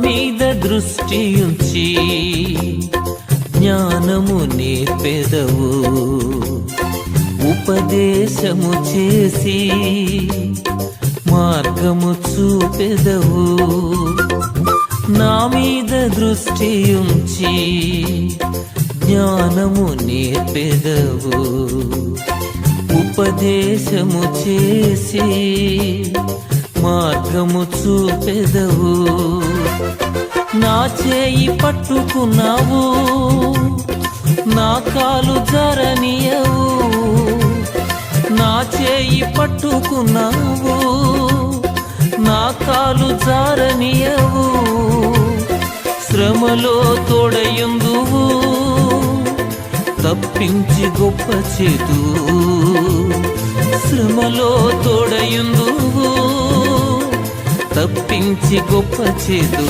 మీద దృష్టి ఉంచి జ్ఞానము నేర్పెదవు, ఉపదేశము చేసి మార్గము చూపెదవు. నా మీద దృష్టి ఉంచి జ్ఞానము నేర్పెదవు, ఉపదేశము చేసి మార్గము చూపెదవు. నా చేయి పట్టుకున్నావు, నా కాలు జరనియవు. నా చేయి పట్టుకున్నావు, నా కాలు జారనియవు. శ్రమలో తోడయుందువు, తప్పించి గొప్ప చేతు. శ్రమలో తోడయుందువు, తప్పించి గొప్ప చేతు.